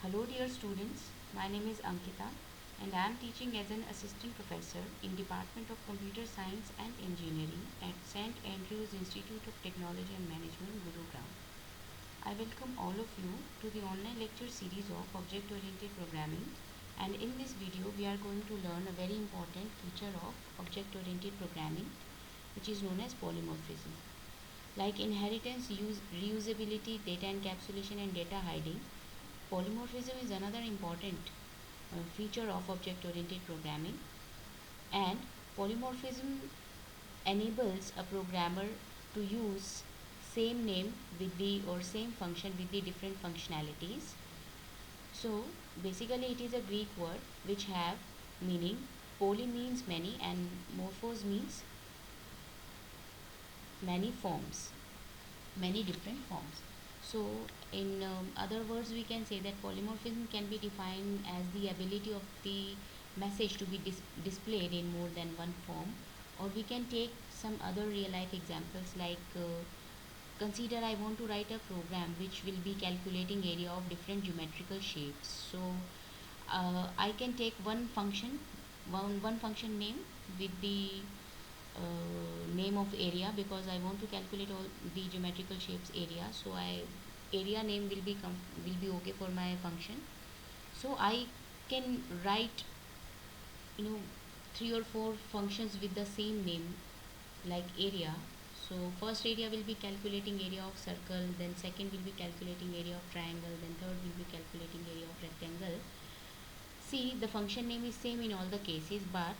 Hello dear students, my name is Ankita and I am teaching as an assistant professor in Department of Computer Science and Engineering at St. Andrews Institute of Technology and Management, Gurugram. I welcome all of you to the online lecture series of Object-Oriented Programming, and in this video we are going to learn a very important feature of Object-Oriented Programming, which is known as polymorphism. Like inheritance, reusability, data encapsulation and data hiding, polymorphism is another important feature of object-oriented programming, and polymorphism enables a programmer to use same name with the or same function with the different functionalities. So basically it is a Greek word which have meaning. Poly means many and morphos means many forms, many different forms. So in other words, we can say that polymorphism can be defined as the ability of the message to be displayed in more than one form, or we can take some other real life examples like consider I want to write a program which will be calculating area of different geometrical shapes. So I can take one function name with the name of area, because I want to calculate all the geometrical shapes area. So I area name will be okay for my function. So I can write you know three or four functions with the same name like area. So first area will be calculating area of circle, then second will be calculating area of triangle, then third will be calculating area of rectangle. See, the function name is same in all the cases, but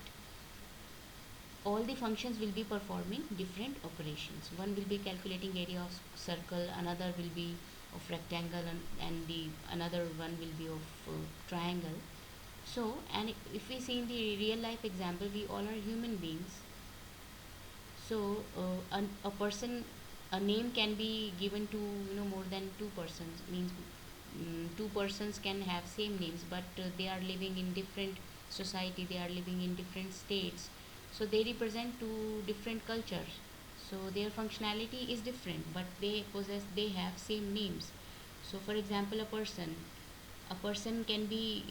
all the functions will be performing different operations. One will be calculating area of circle, another will be of rectangle, and the another one will be of triangle. So, and if we see in the real life example, we all are human beings. So a person, a name can be given to more than two persons. Means two persons can have same names, but they are living in different society. They are living in different states. So they represent two different cultures. So their functionality is different, but they have same names. So for example, a person can be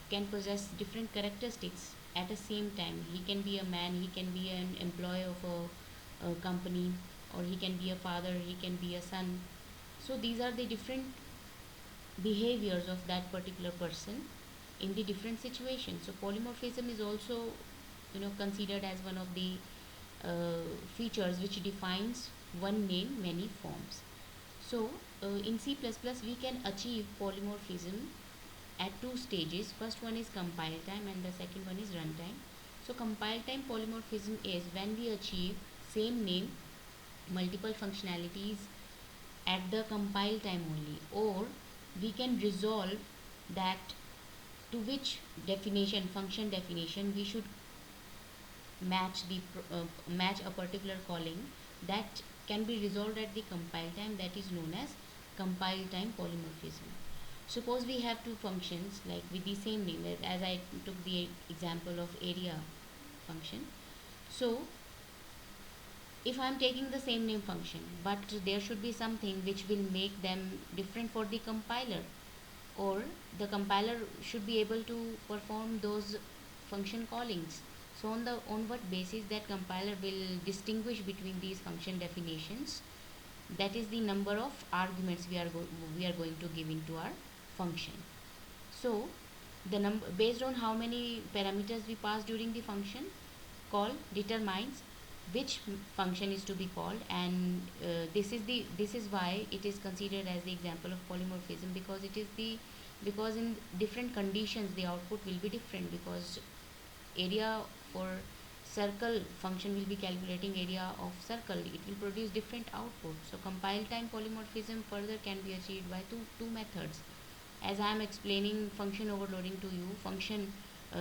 can possess different characteristics at the same time. He can be a man, he can be an employee of a company, or he can be a father, he can be a son. So these are the different behaviors of that particular person in the different situations. So polymorphism is also considered as one of the features which defines one name many forms. So in C++ we can achieve polymorphism at two stages. First one is compile time and the second one is runtime. So compile time polymorphism is when we achieve same name multiple functionalities at the compile time only, or we can resolve that to which definition function definition we should match a particular calling. That can be resolved at the compile time, that is known as compile time polymorphism. Suppose we have two functions like with the same name, as I took the example of area function. So if I am taking the same name function, but there should be something which will make them different for the compiler, or the compiler should be able to perform those function callings. So on what basis that compiler will distinguish between these function definitions, that is the number of arguments we are going to give into our function. So the number based on how many parameters we pass during the function call determines which function is to be called. And this is why it is considered as the example of polymorphism, because because in different conditions the output will be different, because area for circle function will be calculating area of circle, it will produce different output. So compile time polymorphism further can be achieved by two methods. As I am explaining function overloading to you, function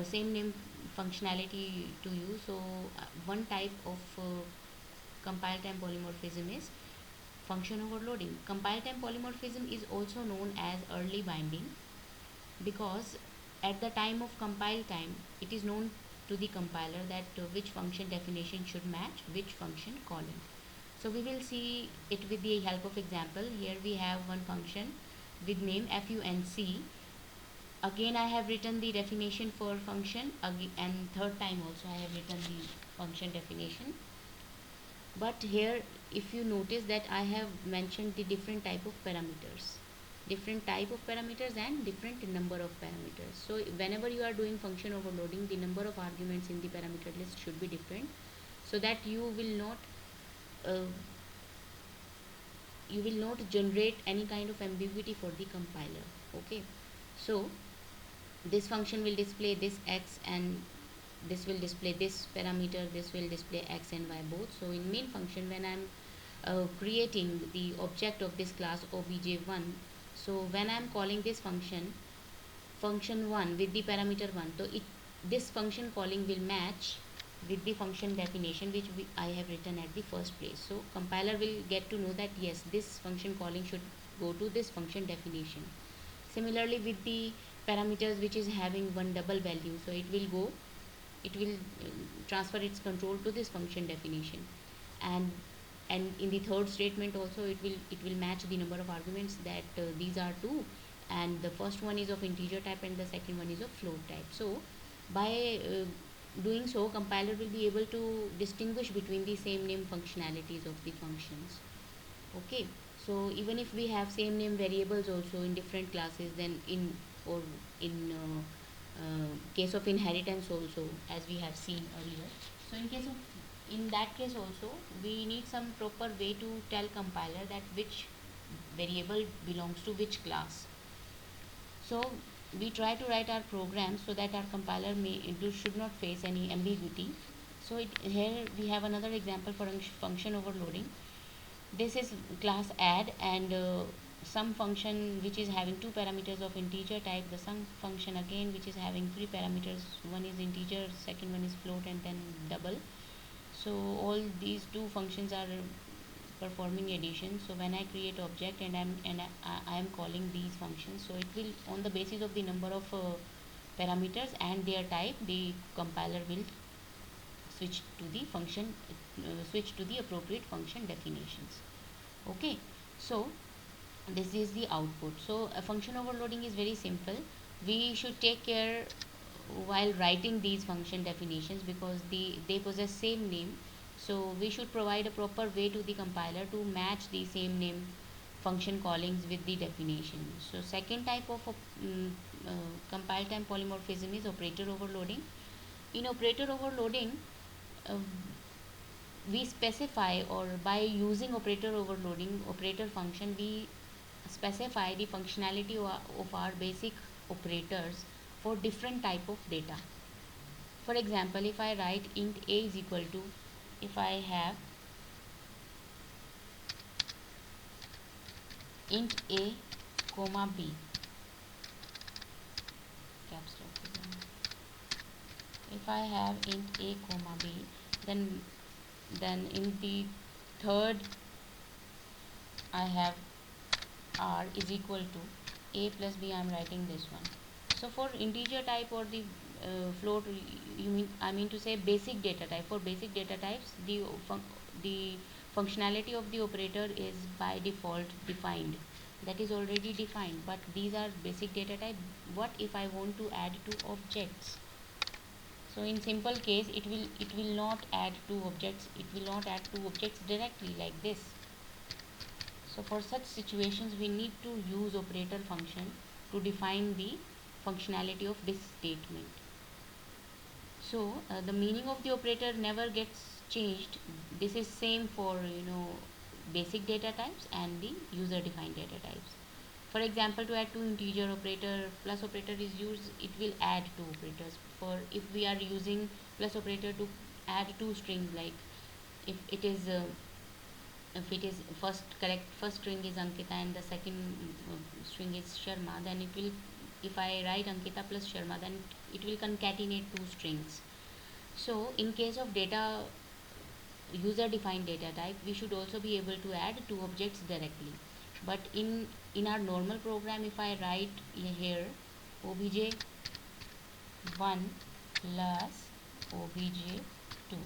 same name functionality to you. So one type of compile time polymorphism is function overloading. Compile time polymorphism is also known as early binding, because at the time of compile time it is known to the compiler that which function definition should match which function calling. So we will see it with the help of example. Here we have one function with name func, Again I have written the definition for function again, and third time also I have written the function definition. But here if you notice that I have mentioned the different type of parameters, and different number of parameters. So whenever you are doing function overloading, the number of arguments in the parameter list should be different, so that uh, you will not generate any kind of ambiguity for the compiler. Okay, so this function will display this x, and this will display this parameter, this will display x and y both. So in main function, when I'm creating the object of this class obj1, so when I'm calling this function 1 with the parameter 1, so this function calling will match with the function definition which I have written at the first place. So compiler will get to know that yes, this function calling should go to this function definition. Similarly with the parameters which is having one double value, so it will transfer its control to this function definition. and and in the third statement also it will match the number of arguments that these are two, and the first one is of integer type and the second one is of float type. So by doing so, compiler will be able to distinguish between the same name functionalities of the functions. Okay, so even if we have same name variables also in different classes, then in case of inheritance also, as we have seen earlier, so in that case also we need some proper way to tell compiler that which variable belongs to which class. So we try to write our program so that our compiler should not face any ambiguity. So here we have another example for function overloading. This is class add, and some function which is having two parameters of integer type, the sum function again which is having three parameters, one is integer, second one is float, and then double. So all these two functions are performing addition. So when I create object and I am calling these functions, so it will, on the basis of the number of parameters and their type, the compiler will switch to the appropriate function definitions. Okay, so this is the output. So a function overloading is very simple. We should take care while writing these function definitions because they possess same name. So we should provide a proper way to the compiler to match the same name function callings with the definition. So second type of compile time polymorphism is operator overloading. In operator overloading, uh, we specify, or by using operator overloading operator function, we specify the functionality of our basic operators for different type of data. For example, if I write int a is equal to, if I have int a comma b, caps lock is if I have int a comma b, then in the third I have r is equal to a plus b. I am writing this one. So for integer type or the float, I mean to say basic data type. For basic data types, the functionality of the operator is by default defined. That is already defined. But these are basic data type. What if I want to add two objects? So in simple case, it will not add two objects. It will not add two objects directly like this. So for such situations, we need to use operator function to define the functionality of this statement. So the meaning of the operator never gets changed. This is same for basic data types and the user defined data types. For example, to add two integer, operator plus operator is used. It will add two operators. For if we are using plus operator to add two strings, like if it is first string is Ankita and the second string is Sharma, then it will, if I write Ankita plus Sharma, then it will concatenate two strings. So in case of data user defined data type, we should also be able to add two objects directly. But in our normal program, if I write here obj1 plus obj2,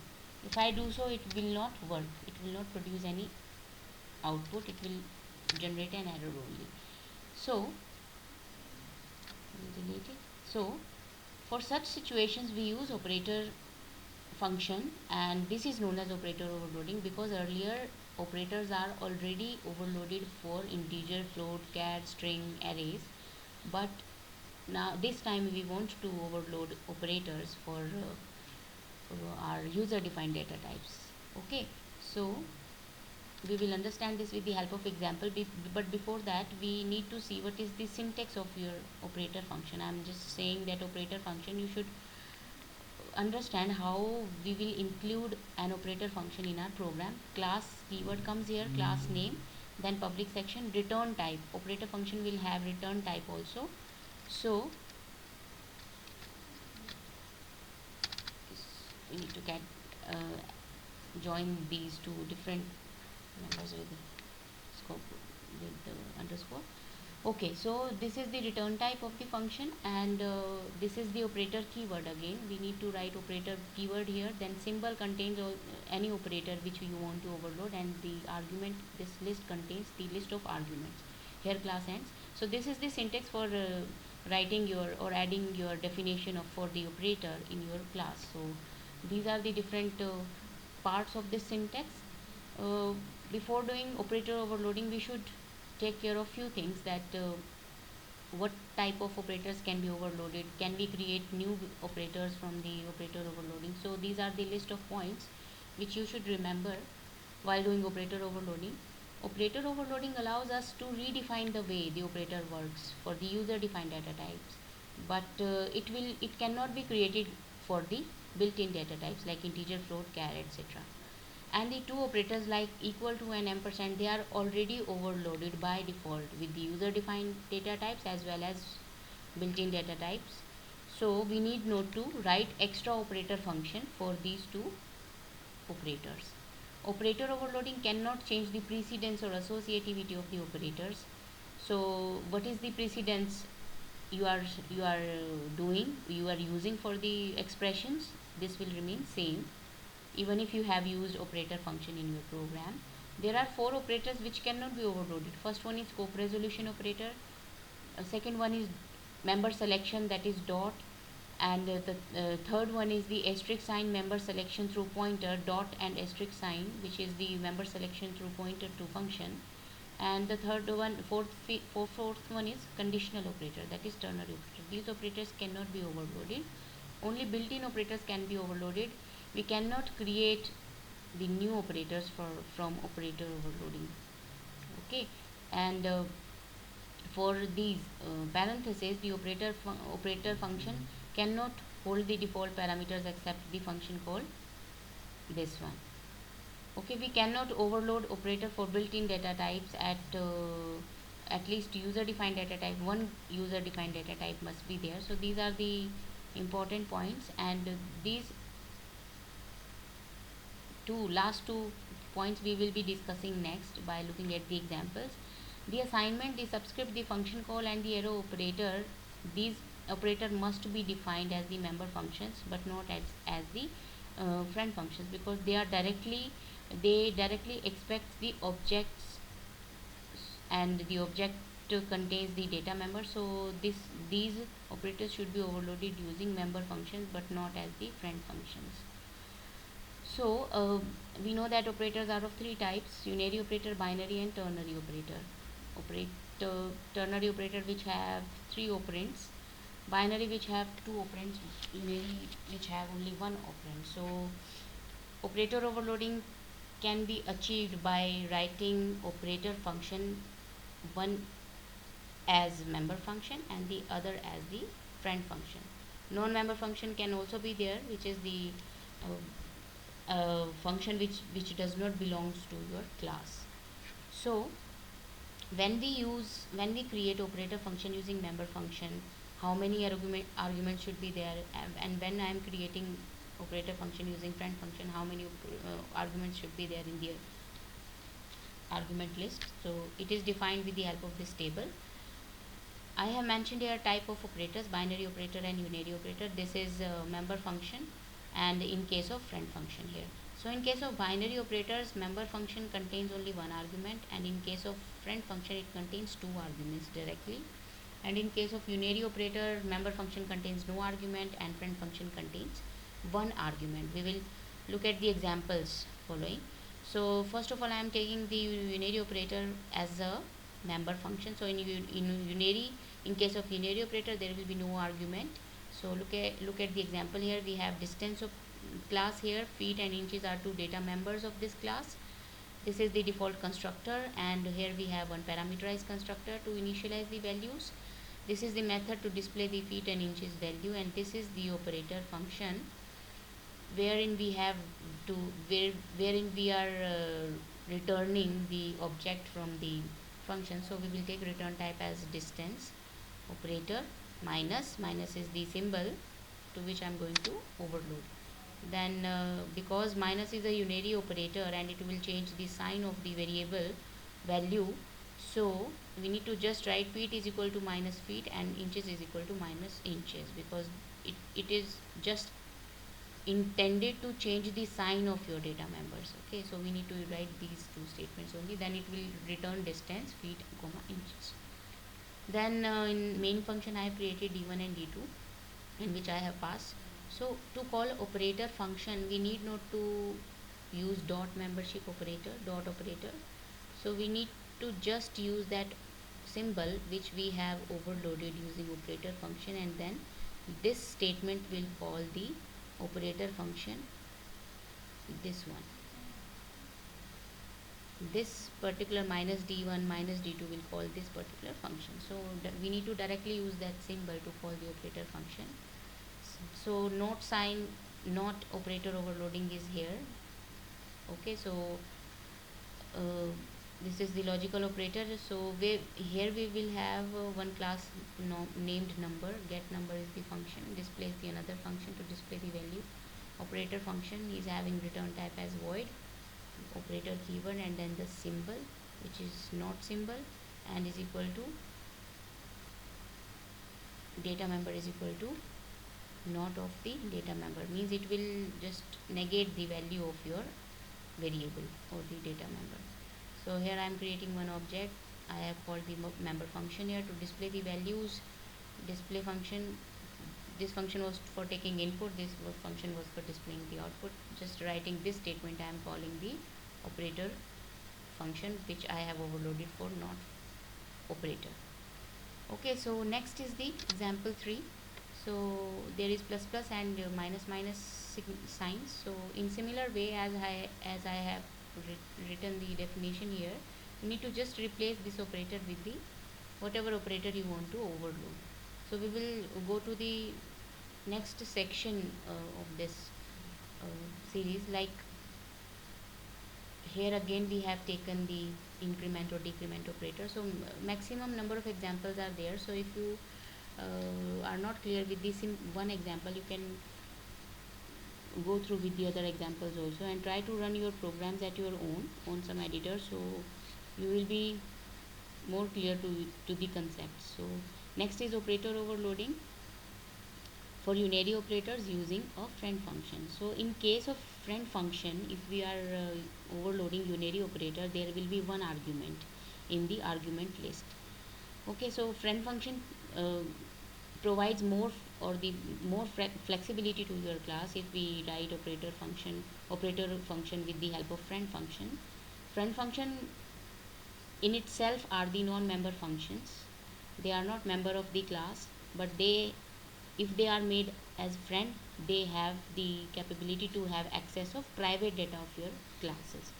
if I do so, it will not work. It will not produce any output. It will generate an error only. So we'll delete So for such situations we use operator function, and this is known as operator overloading because earlier operators are already overloaded for integer, float, char, string arrays, but now this time we want to overload operators for our user defined data types. Okay, so we will understand this with the help of example, but before that we need to see what is the syntax of your operator function. I am just saying that operator function, you should understand how we will include an operator function in our program. Class keyword comes here, class name, then public section, return type. Operator function will have return type also. So we need to get join these two different numbers with scope with the underscore. Okay, so this is the return type of the function, and this is the operator keyword. Again we need to write operator keyword here, then symbol contains any operator which you want to overload, and the argument, this list contains the list of arguments. Here class ends. So this is the syntax for writing your or adding your definition of for the operator in your class. So these are the different parts of this syntax. uh, Before doing operator overloading we should take care of few things, that what type of operators can be overloaded, can we create new operators from the operator overloading. So these are the list of points which you should remember while doing operator overloading. Operator overloading allows us to redefine the way the operator works for the user defined data types, but it cannot be created for the built-in data types like integer, float, char, etc. And the two operators like equal to and ampersand, they are already overloaded by default with the user defined data types as well as built-in data types. So we need not to write extra operator function for these two operators. Operator overloading cannot change the precedence or associativity of the operators. So what is the precedence you are doing, you are using for the expressions, this will remain same even if you have used operator function in your program. There are four operators which cannot be overloaded. First one is scope resolution operator. Second one is member selection, that is dot, and the third one is the asterisk sign member selection through pointer, dot and asterisk sign, which is the member selection through pointer to function. And the third one, fourth one is conditional operator, that is ternary operator. These operators cannot be overloaded. Only built-in operators can be overloaded. We cannot create the new operators from operator overloading. Okay, and for these parentheses, the operator function cannot hold the default parameters except the function called this one. Okay, we cannot overload operator for built-in data types at least user defined data type. One user defined data type must be there. So these are the important points, and these last two points we will be discussing next by looking at the examples. The assignment, the subscript, the function call, and the arrow operator, these operator must be defined as the member functions but not as the friend functions, because they directly expect the objects, and the object contains the data member. So these operators should be overloaded using member functions but not as the friend functions. So we know that operators are of three types: unary operator, binary, and ternary operator. Ternary operator which have three operands, binary which have two operands, unary which have only one operand. So operator overloading can be achieved by writing operator function, one as member function and the other as the friend function. Non-member function can also be there, which is the function which does not belongs to your class. So when we create operator function using member function, how many arguments should be there, and when I am creating operator function using friend function, how many arguments should be there in the argument list. So it is defined with the help of this table. I have mentioned here type of operators: binary operator and unary operator. This is member function, and in case of friend function here. So in case of binary operators, member function contains only one argument, and in case of friend function it contains two arguments directly. And in case of unary operator, member function contains no argument and friend function contains one argument. We will look at the examples following. So first of all, I am taking the unary operator as a member function. So in unary, in case of unary operator, there will be no argument. So look at the example here. We have distance of class here. Feet and inches are two data members of this class. This is the default constructor, and here we have one parameterized constructor to initialize the values. This is the method to display the feet and inches value, and this is the operator function wherein we have to wherein we are returning the object from the function. So we will take return type as distance operator. Minus is the symbol to which I am going to overload. Then because minus is a unary operator and it will change the sign of the variable value, so we need to just write feet is equal to minus feet and inches is equal to minus inches, because it is just intended to change the sign of your data members. Okay, so we need to write these two statements only, then it will return distance feet comma inches. Then in main function I have created d1 and d2, in which I have passed. So to call operator function, we need not to use dot membership operator, dot operator. So we need to just use that symbol which we have overloaded using operator function, and then this statement will call the operator function, this one. This particular minus d1 minus d2 will call this particular function. So we need to directly use that symbol to call the operator function. So not sign, not operator overloading is here. Okay, so uh, this is the logical operator. So here we will have one class named number. Get number is the function, displays the another function to display the value. Operator function is having return type as void, operator keyword, and then the symbol which is not symbol, and is equal to data member is equal to not of the data member, means it will just negate the value of your variable or the data member. So here I am creating one object. I have called the member function here to display the values. Display function, this function was for taking input, this function was for displaying the output. Just writing this statement, I am calling the operator function which I have overloaded for not operator. Okay, so next is the example 3. So there is plus plus and minus minus signs. So in similar way as I have written the definition here, you need to just replace this operator with the whatever operator you want to overload. So we will go to the next section of this series. Like here again we have taken the increment or decrement operator. So maximum number of examples are there. So if you are not clear with this in one example, you can go through with the other examples also and try to run your programs at your own on some editor, so you will be more clear to the concept. So next is operator overloading for unary operators using a friend function. So in case of friend function, if we are overloading unary operator, there will be one argument in the argument list. Okay, so friend function provides more or the more flexibility to your class if we write operator function with the help of friend function. Friend function in itself are the non-member functions. They are not member of the class, but they, if they are made as friend, they have the capability to have access of private data of your classes.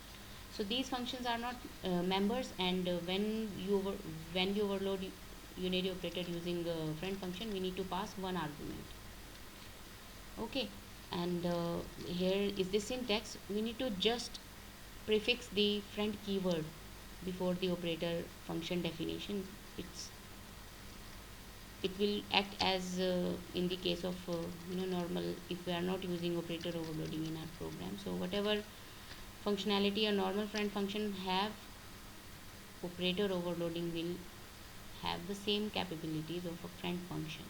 So these functions are not members, and when you overload unary operator using friend function, we need to pass one argument. Okay, and here is the syntax. We need to just prefix the friend keyword before the operator function definition. It will act as in the case of normal, if we are not using operator overloading in our program. So whatever functionality a normal friend function have, operator overloading will have the same capabilities of a friend function.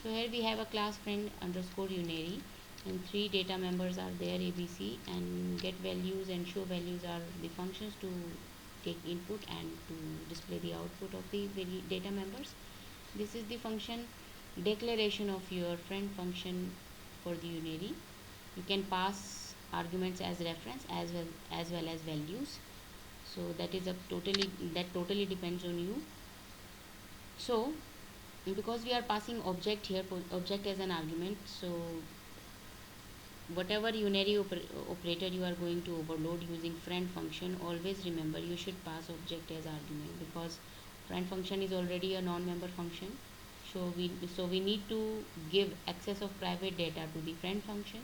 So here we have a class friend underscore unary, and three data members are there, ABC, and get values and show values are the functions to take input and to display the output of the data members. This is the function declaration of your friend function for the unary. You can pass arguments as reference as well as values. So that totally depends on you. So because we are passing object here, object as an argument, so whatever unary operator you are going to overload using friend function, always remember you should pass object as argument, because friend function is already a non-member function. So we need to give access of private data to the friend function.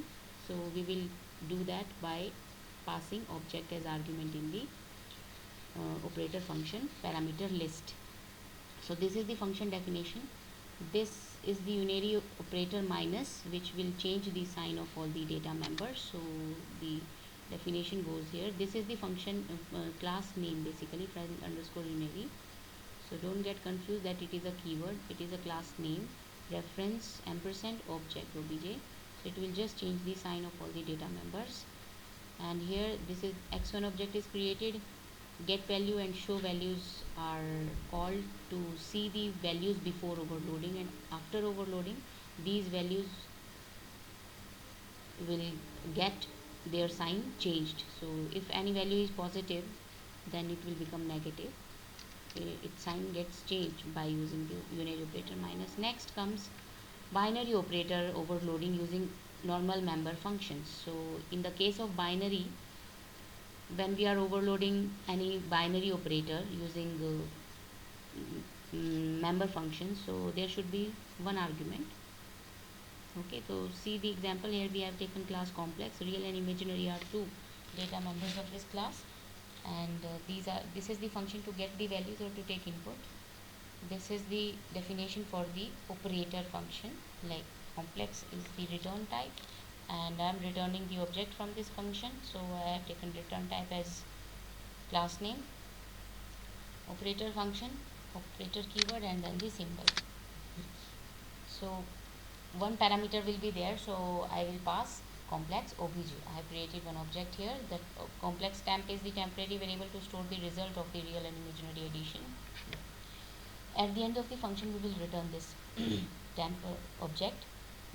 So we will do that by passing object as argument in the operator function parameter list. So this is the function definition. This is the unary operator minus, which will change the sign of all the data members. So the definition goes here. This is the function class name, basically friend underscore unary. So don't get confused that it is a keyword. It is a class name, reference ampersand object obj. So it will just change the sign of all the data members. And here this is x1 object is created. Get value and show values are called to see the values before overloading, and after overloading these values will get their sign changed. So if any value is positive, then it will become negative. Its sign gets changed by using the unary operator minus. Next comes binary operator overloading using normal member functions. So in the case of binary, when we are overloading any binary operator using member function, so there should be one argument. Okay, so see the example here. We have taken class complex. Real and imaginary are two data members of this class, and this is the function to get the values or to take input. This is the definition for the operator function. Like complex is the return type, and I am returning the object from this function. So I have taken return type as class name, operator function, operator keyword, and then the symbol. So one parameter will be there, so I will pass complex obj. I have created one object here. That complex temp is the temporary variable to store the result of the real and imaginary addition. At the end of the function we will return this temp object.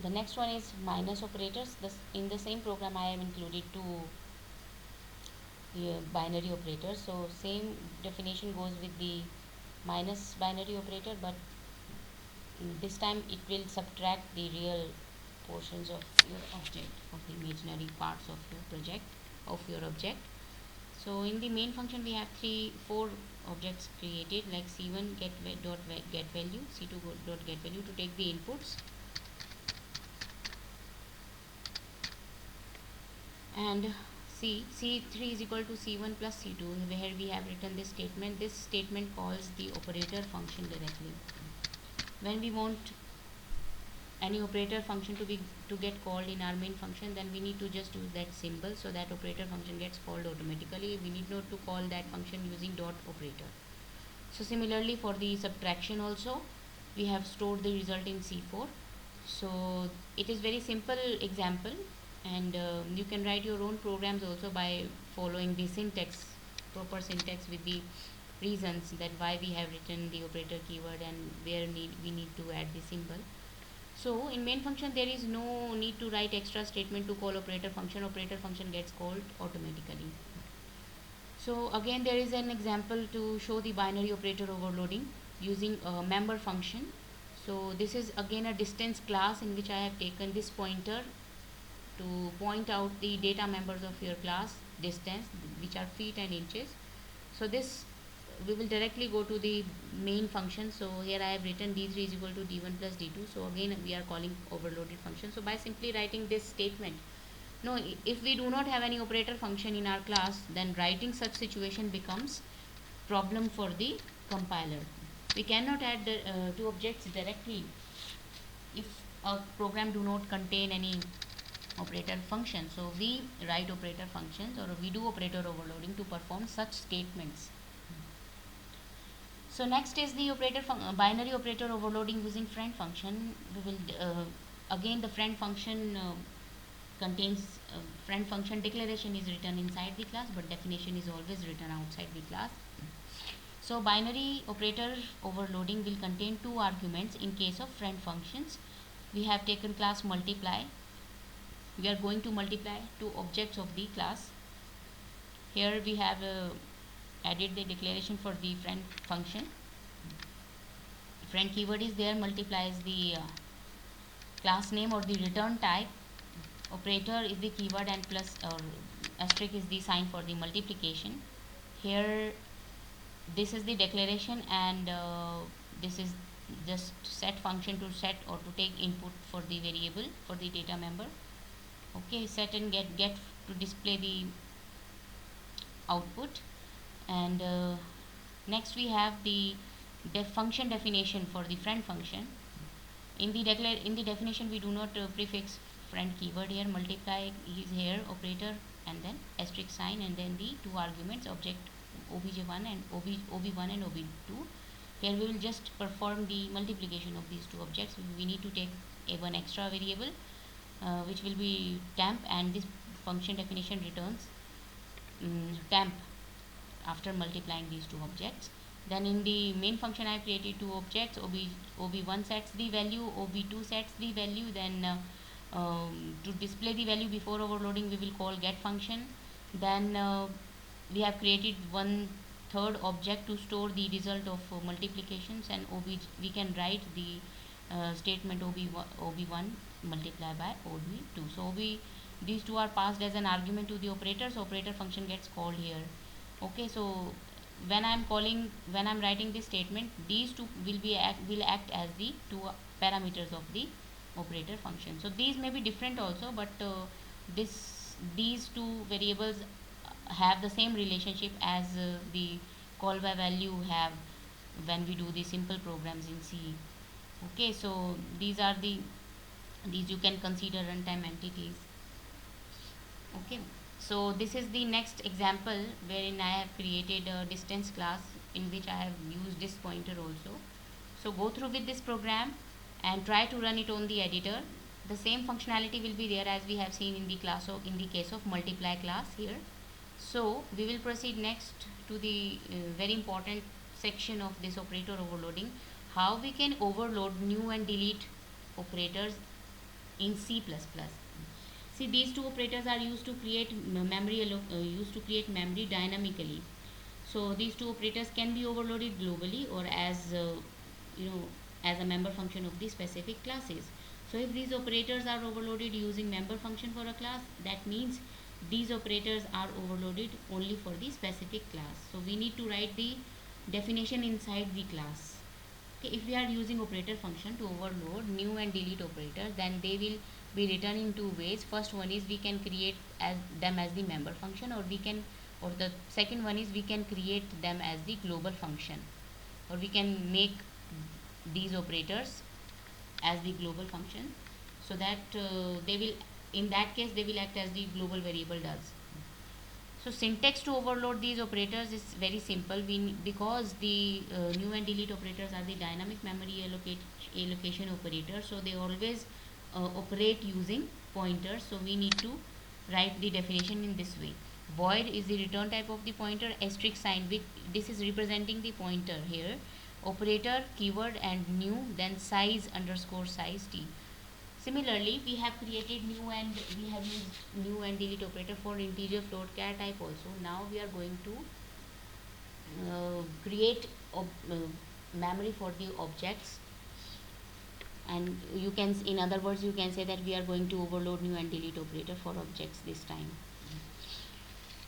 The next one is minus operators. In the same program I have included two binary operators. So same definition goes with the minus binary operator, but this time it will subtract the real portions of your object, of the imaginary parts of your project, of your object. So in the main function we have four objects created, like c1 get value, c2 dot get value to take the inputs, and c3 is equal to c1 plus c2, where we have written this statement. This statement calls the operator function directly. When we want any operator function to get called in our main function, then we need to just use that symbol, so that operator function gets called automatically. We need not to call that function using dot operator. So similarly for the subtraction also, we have stored the result in c4. So it is very simple example, and you can write your own programs also by following the syntax, proper syntax, with the reasons that why we have written the operator keyword and where we need to add the symbol. So in main function there is no need to write extra statement to call operator function. Operator function gets called automatically. So again there is an example to show the binary operator overloading using a member function. So this is again a distance class in which I have taken this pointer to point out the data members of your class distance, which are feet and inches. So this we will directly go to the main function. So here I have written d3 is equal to d1 plus d2. So again we are calling overloaded function. So by simply writing this statement, no, if we do not have any operator function in our class, then writing such situation becomes problem for the compiler. We cannot add two objects directly if a program do not contain any operator function. So we write operator functions, or we do operator overloading to perform such statements. So next is the binary operator overloading using friend function. We will again the friend function contains friend function declaration is written inside the class, but definition is always written outside the class. So binary operator overloading will contain two arguments in case of friend functions. We have taken class multiply. We are going to multiply two objects of the class. Here we have added the declaration for the friend function. Friend keyword is there, multiplies the class name or the return type. Operator is the keyword and plus or asterisk is the sign for the multiplication. Here this is the declaration, and this is just set function to set or to take input for the variable for the data member. Okay, set and get to display the output. And next we have the function definition for the friend function. In the definition we do not prefix friend keyword here. Multiply is here, operator, and then asterisk sign, and then the two arguments, object obj1 and ob1 and ob2. Here we will just perform the multiplication of these two objects. We need to take a one extra variable which will be temp, and this function definition returns temp after multiplying these two objects. Then in the main function I have created two objects. ob1 sets the value, ob2 sets the value. Then to display the value before overloading we will call get function. Then we have created one third object to store the result of multiplications, and we can write the statement ob1 multiply by ob2. So these two are passed as an argument to the operator, so operator function gets called here. Okay, so when I'm writing this statement, these two will act as the two parameters of the operator function. So these may be different also, but these two variables have the same relationship as the call by value have when we do the simple programs in C. Okay, so these you can consider runtime entities. Okay, so this is the next example wherein I have created a distance class in which I have used this pointer also. So go through with this program and try to run it on the editor. The same functionality will be there as we have seen in the class of in the case of multiply class here. So we will proceed next to the very important section of this operator overloading, how we can overload new and delete operators in C++. See, these two operators are used to create memory dynamically. So these two operators can be overloaded globally or as as a member function of the specific classes. So if these operators are overloaded using member function for a class, that means these operators are overloaded only for the specific class. So we need to write the definition inside the class. Okay, if we are using operator function to overload new and delete operators, then they will be written in two ways. First one is we can create them as the member function, or the second one is we can create them as the global function, or we can make these operators as the global function, so that they will, in that case they will act as the global variable does. So syntax to overload these operators is very simple. Because the new and delete operators are the dynamic memory allocation operators, so they always operate using pointers. So we need to write the definition in this way. Void is the return type of the pointer, asterisk sign with this is representing the pointer here, operator keyword and new, then size underscore size t. Similarly, we have created we have used new and delete operator for integer float char type also. Now we are going to create memory for the objects, and you can, in other words, you can say that we are going to overload new and delete operator for objects this time.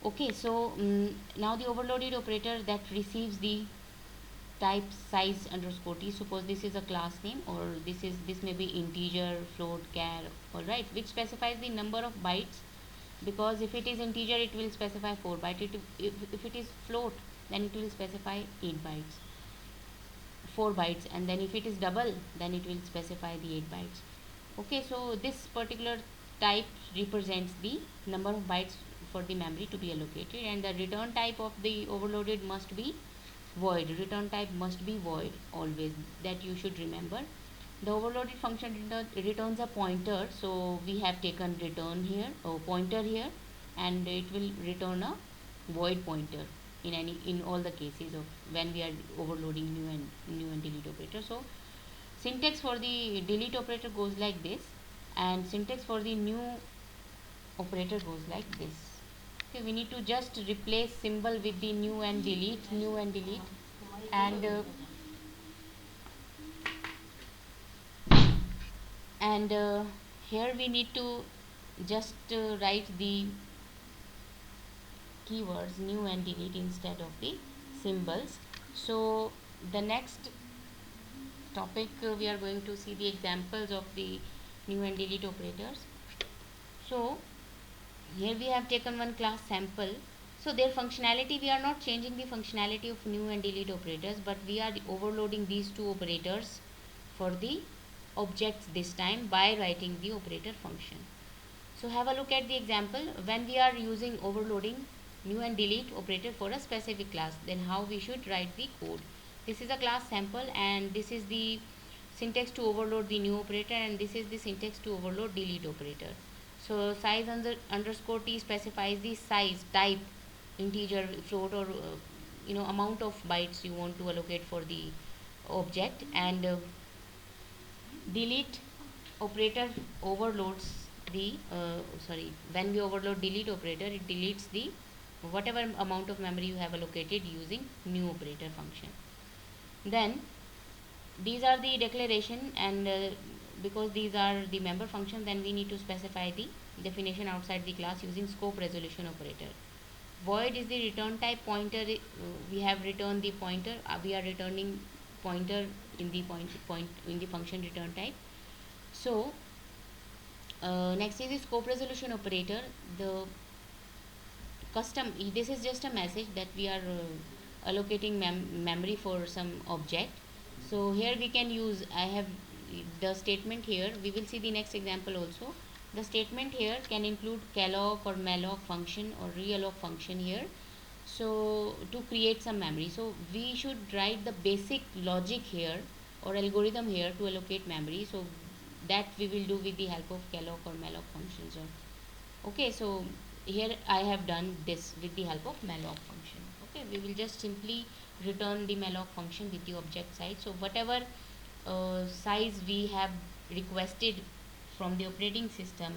Okay, so now the overloaded operator that receives the type size underscore t. Suppose this is a class name, or this may be integer, float, char, all right, which specifies the number of bytes, because if it is integer it will specify 4 bytes. If it is float, then it will specify 8 bytes, 4 bytes, and then if it is double, then it will specify the 8 bytes. Okay, so this particular type represents the number of bytes for the memory to be allocated, and the return type of the overloaded must be void. Return type must be void always, that you should remember. The overloaded function returns a pointer, so we have taken return here or pointer here, and it will return a void pointer. in all the cases of when we are overloading new and delete operator. So syntax for the delete operator goes like this, and syntax for the new operator goes like this. Okay, we need to just replace symbol with the new and delete, and here we need to just write the keywords new and delete instead of the symbols. So the next topic, we are going to see the examples of the new and delete operators. So here we have taken one class sample. So their functionality, we are not changing the functionality of new and delete operators, but we are overloading these two operators for the objects this time by writing the operator function. So have a look at the example. When we are using overloading new and delete operator for a specific class, then how we should write the code. This is a class sample, and this is the syntax to overload the new operator, and this is the syntax to overload delete operator. So size underscore t specifies the size, type, integer, float, or amount of bytes you want to allocate for the object, and delete operator overloads the when we overload delete operator, it deletes the whatever amount of memory you have allocated using new operator function. Then these are the declaration, and because these are the member function, then we need to specify the definition outside the class using scope resolution operator. Void is the return type. Pointer, we have returned the pointer, we are returning pointer in the point in the function return type. So next is the scope resolution operator. The custom, this is just a message that we are allocating memory for some object. So here we can use, I have the statement here, we will see the next example also. The statement here can include calloc or malloc function or realloc function here, so to create some memory. So we should write the basic logic here or algorithm here to allocate memory. So that we will do with the help of calloc or malloc functions. Okay, so here I have done this with the help of malloc function. Okay, we will just simply return the malloc function with the object size. So whatever size we have requested from the operating system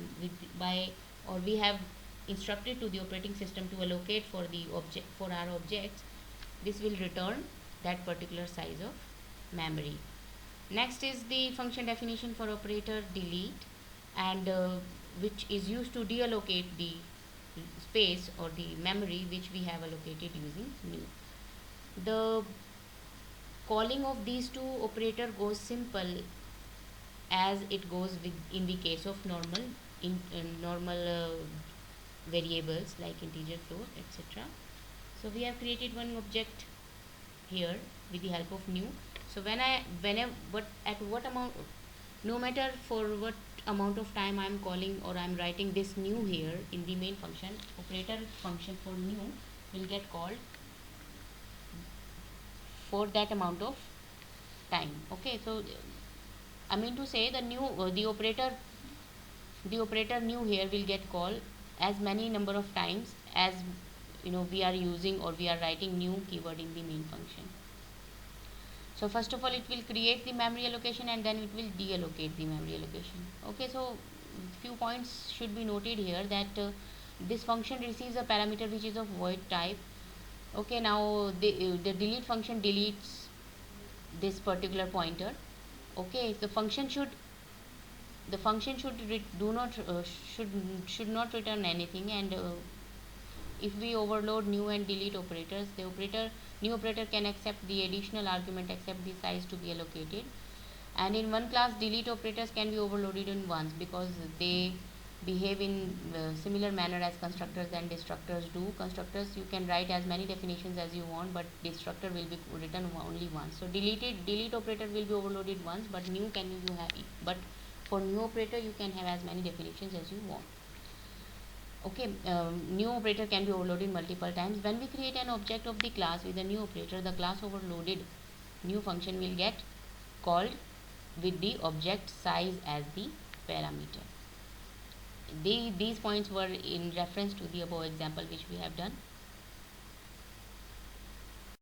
or we have instructed to the operating system to allocate for the object, for our objects, this will return that particular size of memory. Next is the function definition for operator delete, and which is used to deallocate the space or the memory which we have allocated using new. The calling of these two operator goes simple as it goes with in the case of normal variables like integer, float, etc. So we have created one object here with the help of new. So what amount, no matter for what amount of time I am calling or I am writing this new here in the main function, operator function for new will get called for that amount of time. Okay, so I mean to say the operator new here will get called as many number of times as we are using or we are writing new keyword in the main function. So first of all it will create the memory allocation and then it will deallocate the memory allocation. Okay, so few points should be noted here that this function receives a parameter which is of void type. Okay, now the delete function deletes this particular pointer. Okay, the function should should not return anything, and if we overload new and delete operators, the new operator can accept the additional argument except the size to be allocated. And in one class, delete operators can be overloaded in once because they behave in similar manner as constructors and destructors do. Constructors you can write as many definitions as you want, but destructor will be written only once. So delete operator will be overloaded once, but for new operator you can have as many definitions as you want. Okay, new operator can be overloaded multiple times. When we create an object of the class with a new operator, the class overloaded new function will get called with the object size as the parameter. These points were in reference to the above example which we have done.